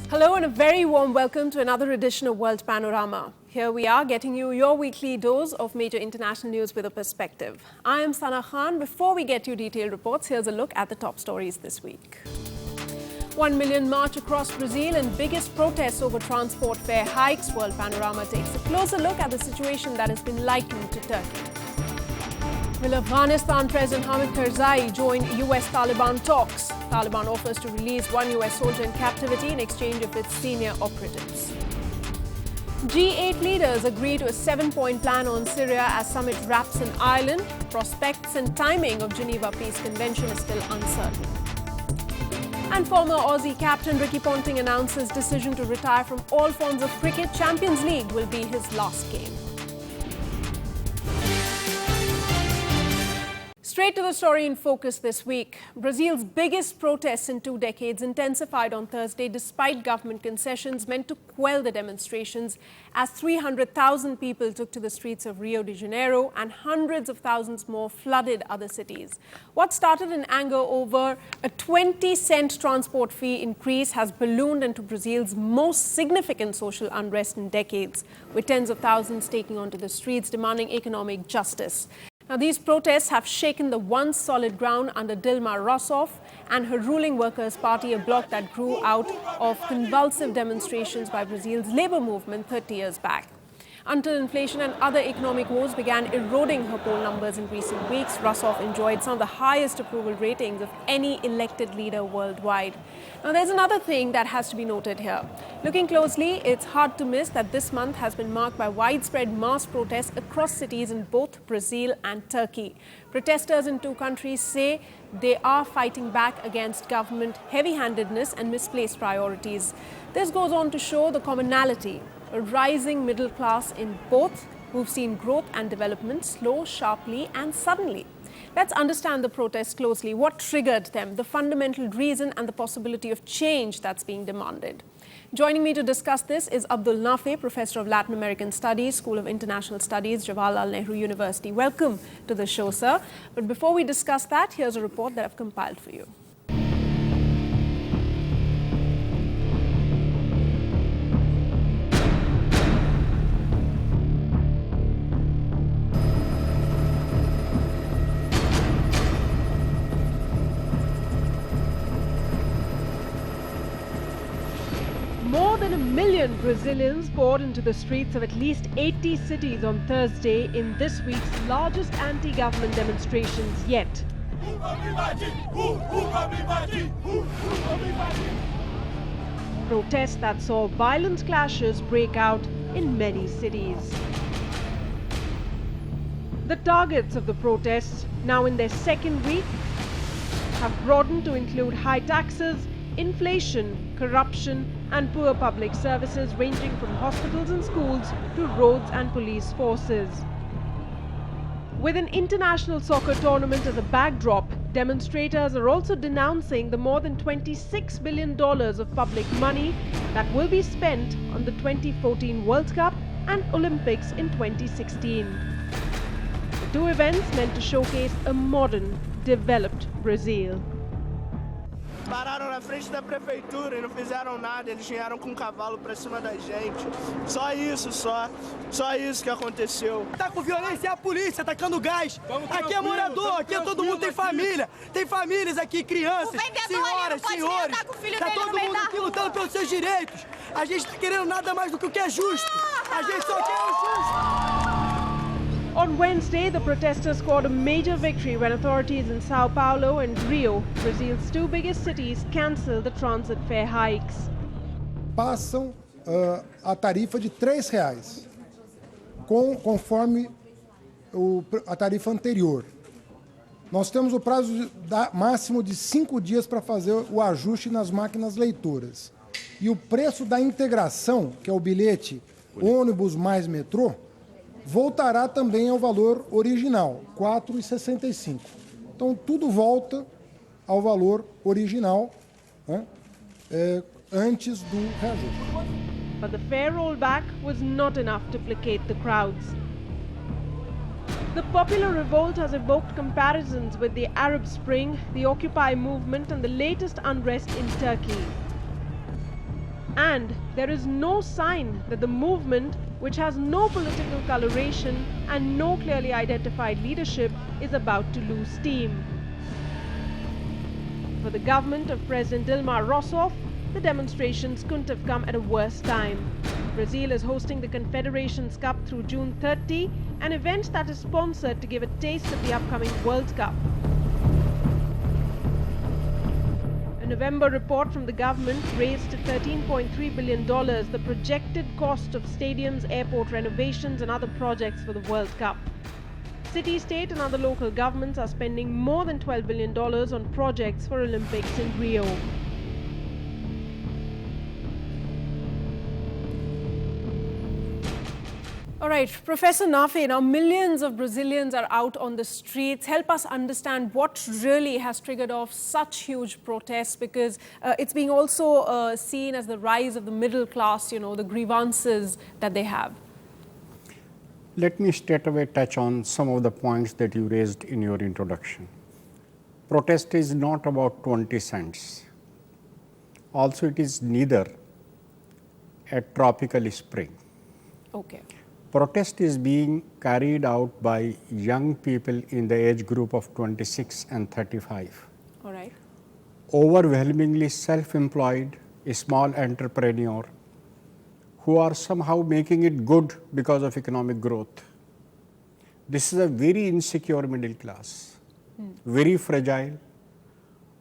Hello and a very warm welcome to another edition of World Panorama. Here we are getting you your weekly dose of major international news with a perspective. I am Sana Khan. Before we get you detailed reports, here's a look at the top stories this week. 1 million march across Brazil and biggest protests over transport fare hikes. World Panorama takes a closer look at the situation that has been likened to Turkey. Will Afghanistan President Hamid Karzai join US Taliban talks? Taliban offers to release one US soldier in captivity in exchange of its senior operatives. G8 leaders agree to a 7-point plan on Syria as summit wraps in Ireland. Prospects and timing of Geneva Peace Convention is still uncertain. And former Aussie captain Ricky Ponting announces decision to retire from all forms of cricket. Champions League will be his last game. Straight to the story in focus this week. Brazil's biggest protests in 2 decades intensified on Thursday despite government concessions meant to quell the demonstrations as 300,000 people took to the streets of Rio de Janeiro and hundreds of thousands more flooded other cities. What started in anger over a 20-cent transport fee increase has ballooned into Brazil's most significant social unrest in decades, with tens of thousands taking onto the streets demanding economic justice. Now, these protests have shaken the once solid ground under Dilma Rousseff and her ruling Workers' Party, a bloc that grew out of convulsive demonstrations by Brazil's labor movement 30 years back. Until inflation and other economic woes began eroding her poll numbers in recent weeks, Rousseff enjoyed some of the highest approval ratings of any elected leader worldwide. Now, there's another thing that has to be noted here. Looking closely, it's hard to miss that this month has been marked by widespread mass protests across cities in both Brazil and Turkey. Protesters in 2 countries say they are fighting back against government heavy-handedness and misplaced priorities. This goes on to show the commonality. A rising middle class in both who've seen growth and development slow sharply and suddenly. Let's understand the protests closely. What triggered them, the fundamental reason and the possibility of change that's being demanded. Joining me to discuss this is Abdul Nafe, Professor of Latin American Studies, School of International Studies, Jawaharlal Nehru University. Welcome to the show, sir. But before we discuss that, here's a report that I've compiled for you. More than 1 million Brazilians poured into the streets of at least 80 cities on Thursday in this week's largest anti-government demonstrations yet. Protests that saw violent clashes break out in many cities. The targets of the protests, now in their 2nd week, have broadened to include high taxes, inflation, corruption, and poor public services ranging from hospitals and schools to roads and police forces. With an international soccer tournament as a backdrop, demonstrators are also denouncing the more than $26 billion of public money that will be spent on the 2014 World Cup and Olympics in 2016. The 2 events meant to showcase a modern, developed Brazil. Pararam na frente da prefeitura e não fizeram nada, eles vieram com um cavalo pra cima da gente. Só isso que aconteceu. Tá com violência, é a polícia atacando gás. Aqui é morador, aqui todo mundo tem família. Tem famílias aqui, crianças, senhoras, senhores. Tá todo mundo aqui lutando pelos seus direitos. A gente tá querendo nada mais do que o que é justo. A gente só quer o justo. On Wednesday, the protesters scored a major victory when authorities in Sao Paulo and Rio, Brazil's 2 biggest cities, cancelled the transit fare hikes. Passam a tarifa de R$3, conforme a tarifa anterior. Nós temos o prazo máximo de 5 dias para fazer o ajuste nas máquinas leitoras. E o preço da integração, que é o bilhete ônibus mais metrô, voltará também ao valor original, R$ 4,65. Então, tudo volta ao valor original, né, antes do reajuste. But the fare rollback was not enough to placate the crowds. The popular revolt has evoked comparisons with the Arab Spring, the Occupy movement and the latest unrest in Turkey. And there is no sign that the movement, which has no political coloration and no clearly identified leadership, is about to lose steam. For the government of President Dilma Rousseff, the demonstrations couldn't have come at a worse time. Brazil is hosting the Confederations Cup through June 30, an event that is sponsored to give a taste of the upcoming World Cup. A November report from the government raised to $13.3 billion the projected cost of stadiums, airport renovations and other projects for the World Cup. City, state and other local governments are spending more than $12 billion on projects for Olympics in Rio. All right, Professor Nafe, now millions of Brazilians are out on the streets. Help us understand what really has triggered off such huge protests, because it's being also seen as the rise of the middle class, the grievances that they have. Let me straight away touch on some of the points that you raised in your introduction. Protest is not about 20 cents. Also, it is neither a tropical spring. Okay. Protest is being carried out by young people in the age group of 26 and 35. All right. Overwhelmingly self-employed, a small entrepreneur who are somehow making it good because of economic growth. This is a very insecure middle class, very fragile.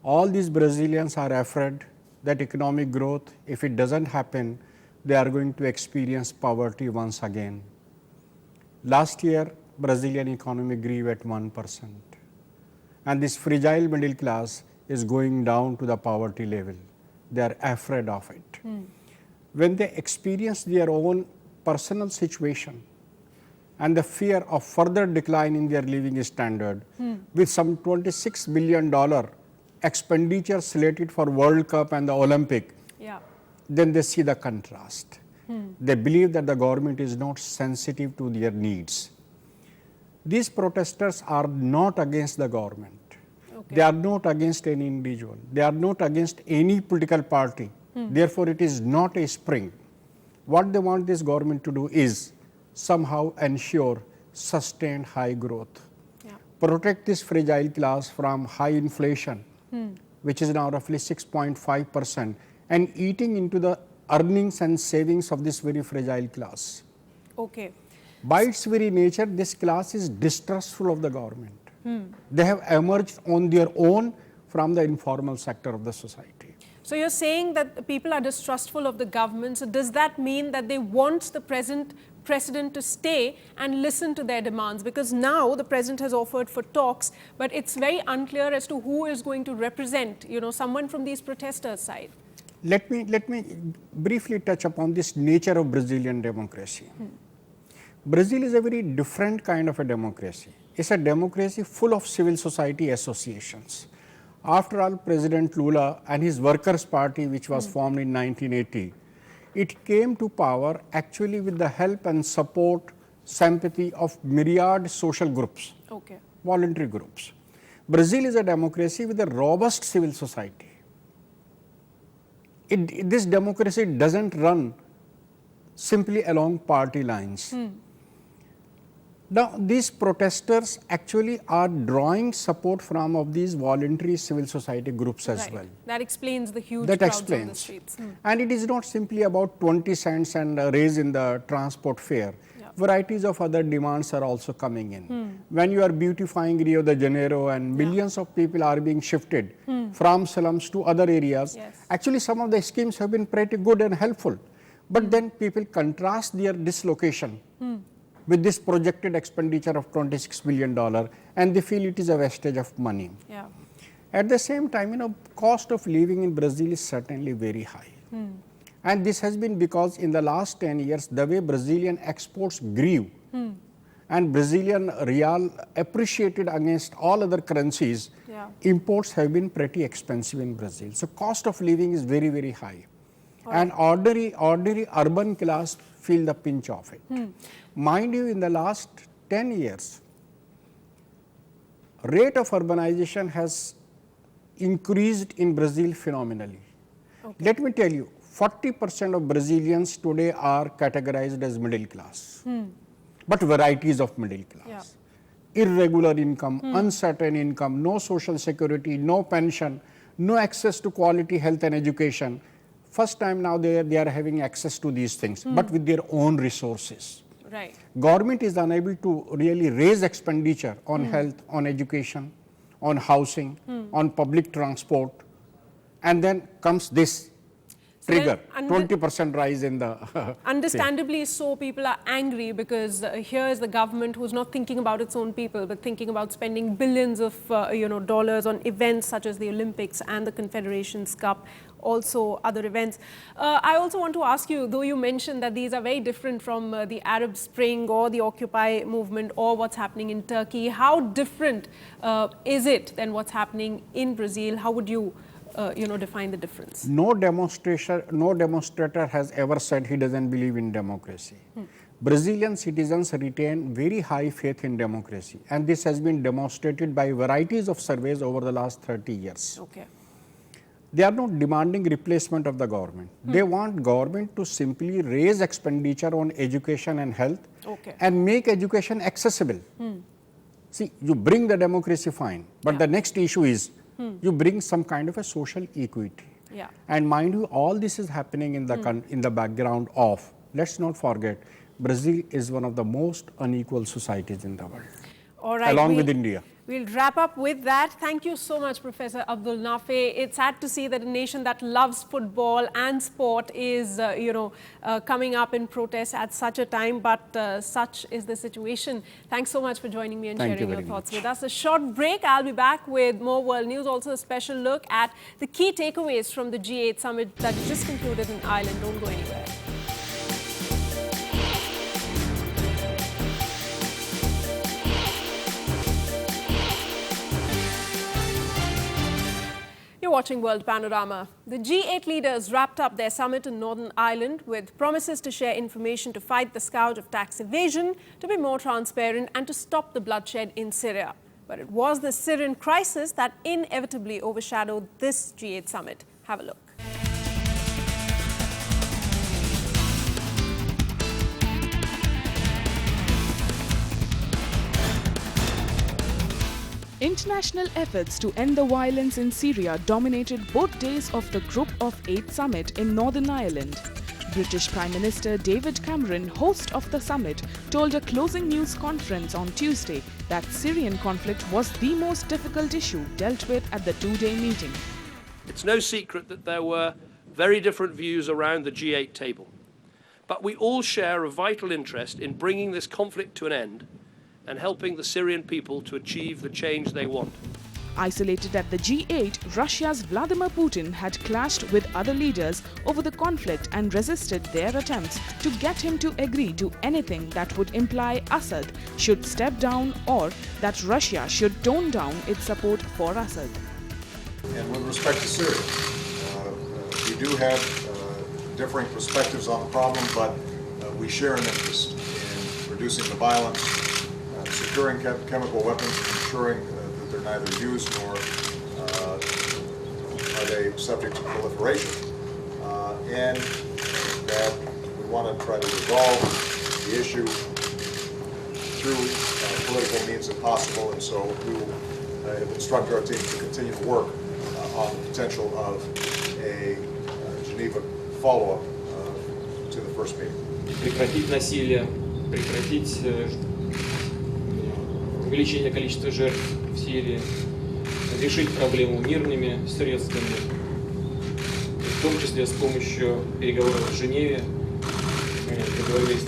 All these Brazilians are afraid that economic growth, if it doesn't happen, they are going to experience poverty once again. Last year, Brazilian economy grew at 1%. And this fragile middle class is going down to the poverty level. They are afraid of it. When they experience their own personal situation and the fear of further decline in their living standard, with some $26 billion expenditure slated for World Cup and the Olympic, then they see the contrast. They believe that the government is not sensitive to their needs. These protesters are not against the government. Okay. They are not against any individual. They are not against any political party. Therefore, it is not a spring. What they want this government to do is somehow ensure sustained high growth. Protect this fragile class from high inflation, which is now roughly 6.5%, and eating into the earnings and savings of this very fragile class. Okay. By its very nature, this class is distrustful of the government. They have emerged on their own from the informal sector of the society. So you're saying that people are distrustful of the government. So does that mean that they want the present president to stay and listen to their demands? Because now the president has offered for talks, but it's very unclear as to who is going to represent, someone from these protesters' side. Let me briefly touch upon this nature of Brazilian democracy. Brazil is a very different kind of a democracy. It's a democracy full of civil society associations. After all, President Lula and his Workers' Party, which was formed in 1980, it came to power actually with the help and support, sympathy of myriad social groups, voluntary groups. Brazil is a democracy with a robust civil society. This democracy doesn't run simply along party lines. Now, these protesters actually are drawing support from of these voluntary civil society groups as well. That explains the huge crowds on the streets. And it is not simply about 20 cents and a raise in the transport fare. Varieties of other demands are also coming in. When you are beautifying Rio de Janeiro and millions of people are being shifted from slums to other areas, actually some of the schemes have been pretty good and helpful. But then people contrast their dislocation with this projected expenditure of $26 billion, and they feel it is a wastage of money. At the same time, cost of living in Brazil is certainly very high. And this has been because in the last 10 years, the way Brazilian exports grew and Brazilian real appreciated against all other currencies, imports have been pretty expensive in Brazil. So cost of living is very, very high. And ordinary urban class feel the pinch of it. Mind you, in the last 10 years, rate of urbanization has increased in Brazil phenomenally. Let me tell you, 40% of Brazilians today are categorized as middle class, but varieties of middle class. Irregular income, uncertain income, no social security, no pension, no access to quality health and education. First time now they are having access to these things, but with their own resources. Right. Government is unable to really raise expenditure on health, on education, on housing, on public transport, and then comes this trigger, 20% rise in the... Understandably so, people are angry because here is the government who's not thinking about its own people, but thinking about spending billions of dollars on events such as the Olympics and the Confederations Cup, also other events. I also want to ask you, though you mentioned that these are very different from the Arab Spring or the Occupy movement or what's happening in Turkey, how different is it than what's happening in Brazil? How would you define the difference? No demonstrator has ever said he doesn't believe in democracy. Brazilian citizens retain very high faith in democracy, and this has been demonstrated by varieties of surveys over the last 30 years. Okay. They are not demanding replacement of the government. They want government to simply raise expenditure on education and health and make education accessible. See, you bring the democracy, fine, but the next issue is you bring some kind of a social equity. And mind you, all this is happening in the background of, let's not forget, Brazil is one of the most unequal societies in the world, along with India. We'll wrap up with that. Thank you so much, Professor Abdul Nafe. It's sad to see that a nation that loves football and sport is, coming up in protest at such a time, but such is the situation. Thanks so much for joining me and sharing your thoughts with us. A short break. I'll be back with more world news, also a special look at the key takeaways from the G8 summit that just concluded in Ireland. Don't go anywhere. You're watching World Panorama. The G8 leaders wrapped up their summit in Northern Ireland with promises to share information to fight the scourge of tax evasion, to be more transparent and to stop the bloodshed in Syria. But it was the Syrian crisis that inevitably overshadowed this G8 summit. Have a look. International efforts to end the violence in Syria dominated both days of the Group of 8 summit in Northern Ireland. British Prime Minister David Cameron, host of the summit, told a closing news conference on Tuesday that Syrian conflict was the most difficult issue dealt with at the two-day meeting. It's no secret that there were very different views around the G8 table, but we all share a vital interest in bringing this conflict to an end and helping the Syrian people to achieve the change they want. Isolated at the G8, Russia's Vladimir Putin had clashed with other leaders over the conflict and resisted their attempts to get him to agree to anything that would imply Assad should step down or that Russia should tone down its support for Assad. And with respect to Syria, we do have differing perspectives on the problem, but we share an interest in reducing the violence, securing chemical weapons, ensuring that they're neither used nor are they subject to proliferation, and that we want to try to resolve the issue through political means if possible, and so we will instruct our team to continue to work on the potential of a Geneva follow-up to the first meeting. Прекратить насилие, прекратить увеличение количества жертв в Сирии, решить проблему мирными средствами, в том числе с помощью переговоров в Женеве, договорились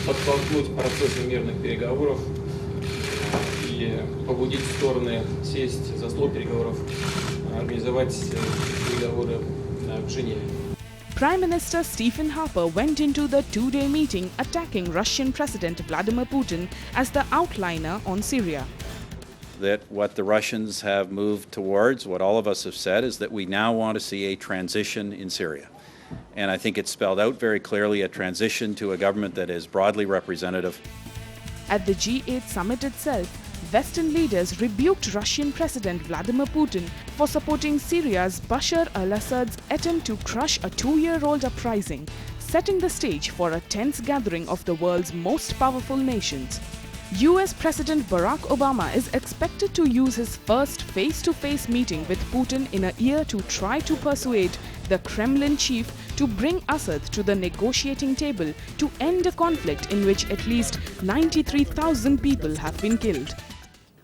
подтолкнуть процессы мирных переговоров и побудить стороны сесть за стол переговоров, организовать переговоры в Женеве. Prime Minister Stephen Harper went into the two-day meeting attacking Russian President Vladimir Putin as the outliner on Syria. That what the Russians have moved towards, what all of us have said, is that we now want to see a transition in Syria. And I think it's spelled out very clearly, a transition to a government that is broadly representative. At the G8 summit itself, Western leaders rebuked Russian President Vladimir Putin for supporting Syria's Bashar al-Assad's attempt to crush a 2-year-old uprising, setting the stage for a tense gathering of the world's most powerful nations. US President Barack Obama is expected to use his first face-to-face meeting with Putin in a year to try to persuade the Kremlin chief to bring Assad to the negotiating table to end a conflict in which at least 93,000 people have been killed.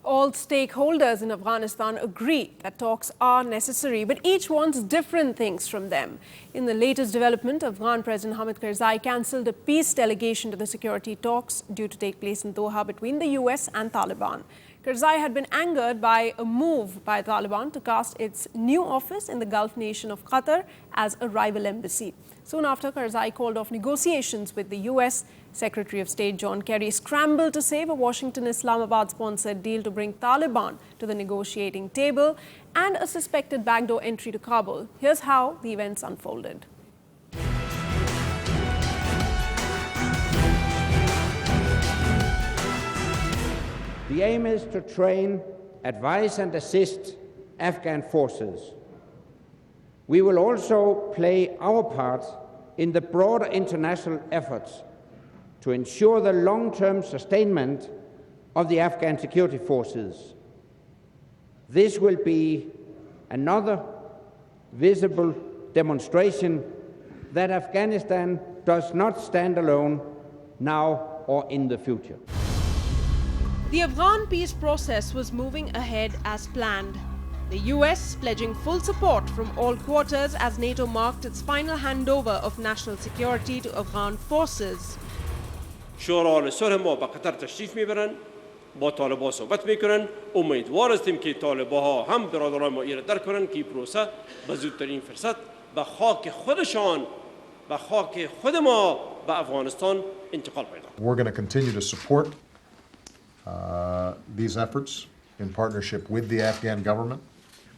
All stakeholders in Afghanistan agree that talks are necessary, but each wants different things from them. In the latest development, Afghan President Hamid Karzai cancelled a peace delegation to the security talks due to take place in Doha between the US and Taliban. Karzai had been angered by a move by Taliban to cast its new office in the Gulf nation of Qatar as a rival embassy. Soon after, Karzai called off negotiations with the US. Secretary of State John Kerry scrambled to save a Washington-Islamabad-sponsored deal to bring Taliban to the negotiating table and a suspected backdoor entry to Kabul. Here's how the events unfolded. The aim is to train, advise and assist Afghan forces. We will also play our part in the broader international efforts to ensure the long-term sustainment of the Afghan security forces. This will be another visible demonstration that Afghanistan does not stand alone now or in the future. The Afghan peace process was moving ahead as planned. The US pledging full support from all quarters as NATO marked its final handover of national security to Afghan forces. شورای صلح ما به قطر تشریف میبرن با طالبان صحبت میکنن امیدوار هستیم که طالبان ها هم برادران ما ایراد درک کنن که این پروسه به زودترین فرصت به خاک خودشان به خاک خود ما به افغانستان انتقال پیدا کنه. We're going to continue to support these efforts in partnership with the Afghan government.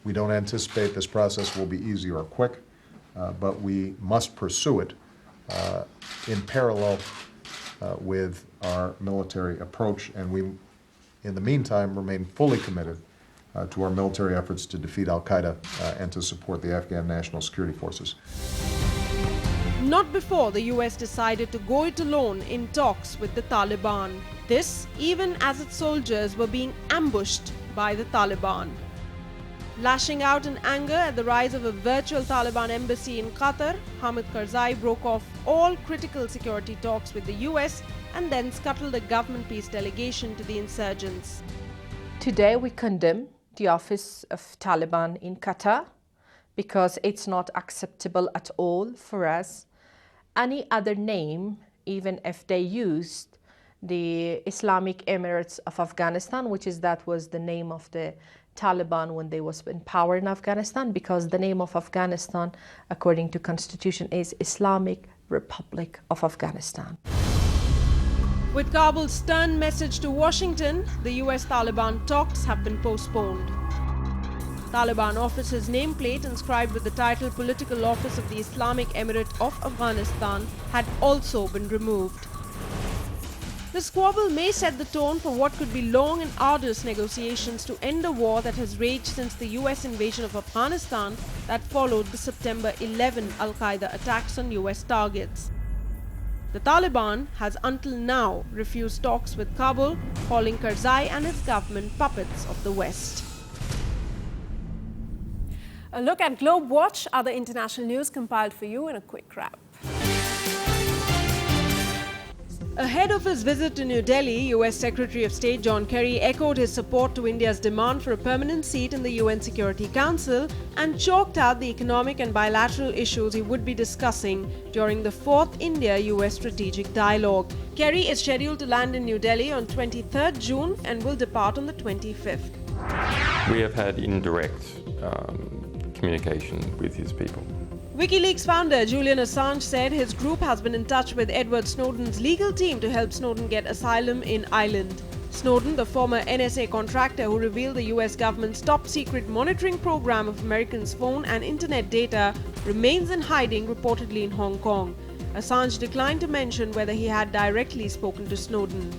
We don't anticipate this process will be easy or quick, but we must pursue it in parallel with our military approach, and we, in the meantime, remain fully committed to our military efforts to defeat al-Qaeda and to support the Afghan National Security Forces. Not before the US decided to go it alone in talks with the Taliban. This, even as its soldiers were being ambushed by the Taliban. Lashing out in anger at the rise of a virtual Taliban embassy in Qatar, Hamid Karzai broke off all critical security talks with the US and then scuttled a government peace delegation to the insurgents. Today we condemn the office of Taliban in Qatar because it's not acceptable at all for us. Any other name, even if they used the Islamic Emirates of Afghanistan, that was the name of the Taliban when they was in power in Afghanistan, because the name of Afghanistan, according to Constitution, is Islamic Republic of Afghanistan. With Kabul's stern message to Washington, the US-Taliban talks have been postponed. Taliban office's nameplate inscribed with the title Political Office of the Islamic Emirate of Afghanistan had also been removed. The squabble may set the tone for what could be long and arduous negotiations to end a war that has raged since the US invasion of Afghanistan that followed the September 11 al-Qaeda attacks on US targets. The Taliban has until now refused talks with Kabul, calling Karzai and his government puppets of the West. A look at Globe Watch, other international news compiled for you in a quick wrap. Ahead of his visit to New Delhi, US Secretary of State John Kerry echoed his support to India's demand for a permanent seat in the UN Security Council and chalked out the economic and bilateral issues he would be discussing during the 4th India-US Strategic Dialogue. Kerry is scheduled to land in New Delhi on 23rd June and will depart on the 25th. We have had indirect communication with his people. WikiLeaks founder Julian Assange said his group has been in touch with Edward Snowden's legal team to help Snowden get asylum in Ireland. Snowden, the former NSA contractor who revealed the US government's top-secret monitoring program of Americans' phone and internet data, remains in hiding, reportedly in Hong Kong. Assange declined to mention whether he had directly spoken to Snowden.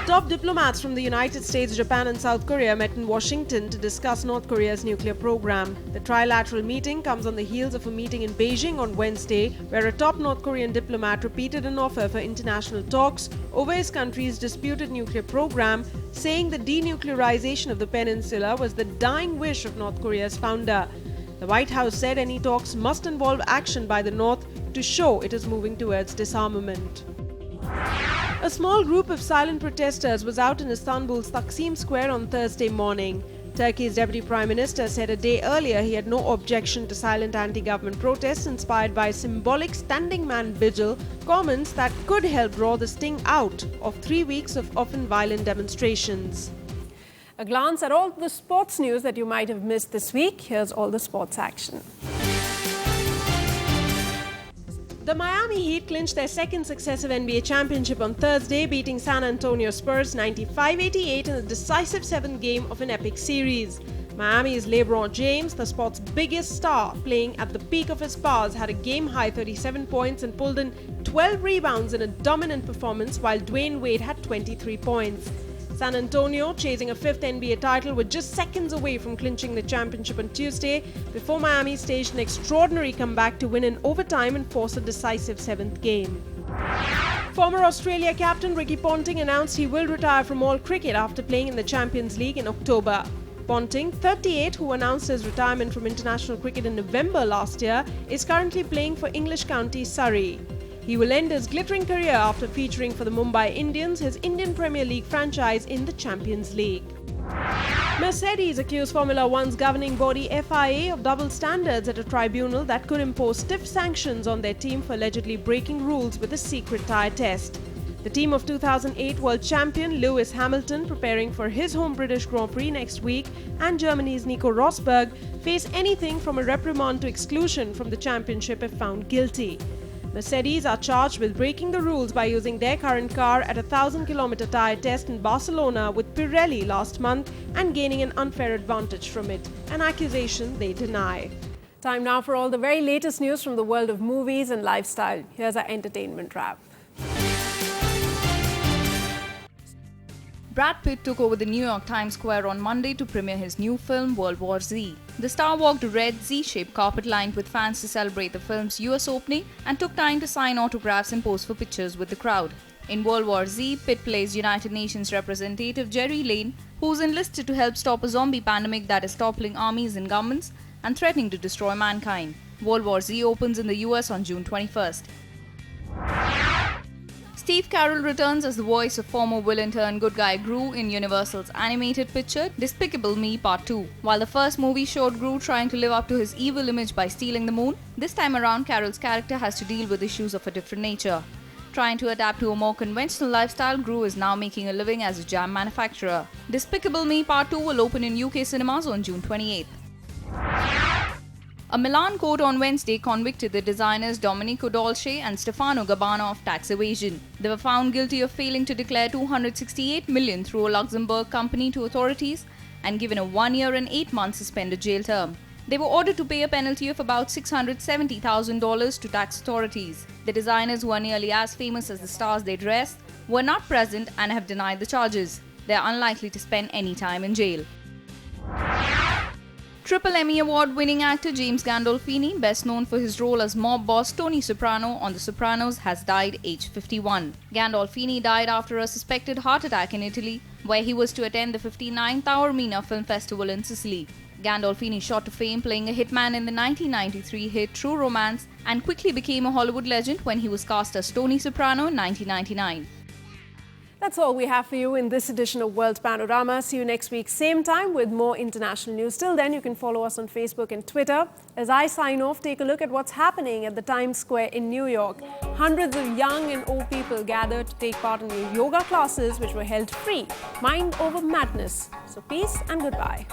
Top diplomats from the United States, Japan and South Korea met in Washington to discuss North Korea's nuclear program. The trilateral meeting comes on the heels of a meeting in Beijing on Wednesday, where a top North Korean diplomat repeated an offer for international talks over his country's disputed nuclear program, saying the denuclearization of the peninsula was the dying wish of North Korea's founder. The White House said any talks must involve action by the North to show it is moving towards disarmament. A small group of silent protesters was out in Istanbul's Taksim Square on Thursday morning. Turkey's Deputy Prime Minister said a day earlier he had no objection to silent anti-government protests inspired by symbolic standing man vigil, comments that could help draw the sting out of 3 weeks of often violent demonstrations. A glance at all the sports news that you might have missed this week. Here's all the sports action. The Miami Heat clinched their second successive NBA championship on Thursday, beating San Antonio Spurs 95-88 in a decisive seventh game of an epic series. Miami's LeBron James, the sport's biggest star, playing at the peak of his powers, had a game-high 37 points and pulled in 12 rebounds in a dominant performance, while Dwayne Wade had 23 points. San Antonio, chasing a fifth NBA title, were just seconds away from clinching the championship on Tuesday before Miami staged an extraordinary comeback to win in overtime and force a decisive seventh game. Former Australia captain Ricky Ponting announced he will retire from all cricket after playing in the Champions League in October. Ponting, 38, who announced his retirement from international cricket in November last year, is currently playing for English county Surrey. He will end his glittering career after featuring for the Mumbai Indians, his Indian Premier League franchise, in the Champions League. Mercedes accused Formula One's governing body FIA of double standards at a tribunal that could impose stiff sanctions on their team for allegedly breaking rules with a secret tyre test. The team of 2008 world champion Lewis Hamilton, preparing for his home British Grand Prix next week, and Germany's Nico Rosberg face anything from a reprimand to exclusion from the championship if found guilty. Mercedes are charged with breaking the rules by using their current car at a 1,000-kilometer tyre test in Barcelona with Pirelli last month and gaining an unfair advantage from it, an accusation they deny. Time now for all the very latest news from the world of movies and lifestyle. Here's our entertainment wrap. Brad Pitt took over the New York Times Square on Monday to premiere his new film World War Z. The star walked a red Z-shaped carpet lined with fans to celebrate the film's US opening and took time to sign autographs and pose for pictures with the crowd. In World War Z, Pitt plays United Nations representative Jerry Lane, who's enlisted to help stop a zombie pandemic that is toppling armies and governments and threatening to destroy mankind. World War Z opens in the US on June 21st. Steve Carell returns as the voice of former villain turned good guy Gru in Universal's animated picture Despicable Me Part 2. While the first movie showed Gru trying to live up to his evil image by stealing the moon, this time around Carell's character has to deal with issues of a different nature. Trying to adapt to a more conventional lifestyle, Gru is now making a living as a jam manufacturer. Despicable Me Part 2 will open in UK cinemas on June 28th. A Milan court on Wednesday convicted the designers Domenico Dolce and Stefano Gabbana of tax evasion. They were found guilty of failing to declare $268 million through a Luxembourg company to authorities and given a 1 year and 8 months suspended jail term. They were ordered to pay a penalty of about $670,000 to tax authorities. The designers, who are nearly as famous as the stars they dressed, were not present and have denied the charges. They are unlikely to spend any time in jail. Triple Emmy Award-winning actor James Gandolfini, best known for his role as mob boss Tony Soprano on The Sopranos, has died aged 51. Gandolfini died after a suspected heart attack in Italy, where he was to attend the 59th Taormina Film Festival in Sicily. Gandolfini shot to fame playing a hitman in the 1993 hit True Romance and quickly became a Hollywood legend when he was cast as Tony Soprano in 1999. That's all we have for you in this edition of World Panorama. See you next week, same time, with more international news. Till then, you can follow us on Facebook and Twitter. As I sign off, take a look at what's happening at the Times Square in New York. Hundreds of young and old people gathered to take part in yoga classes which were held free. Mind over madness. So peace and goodbye.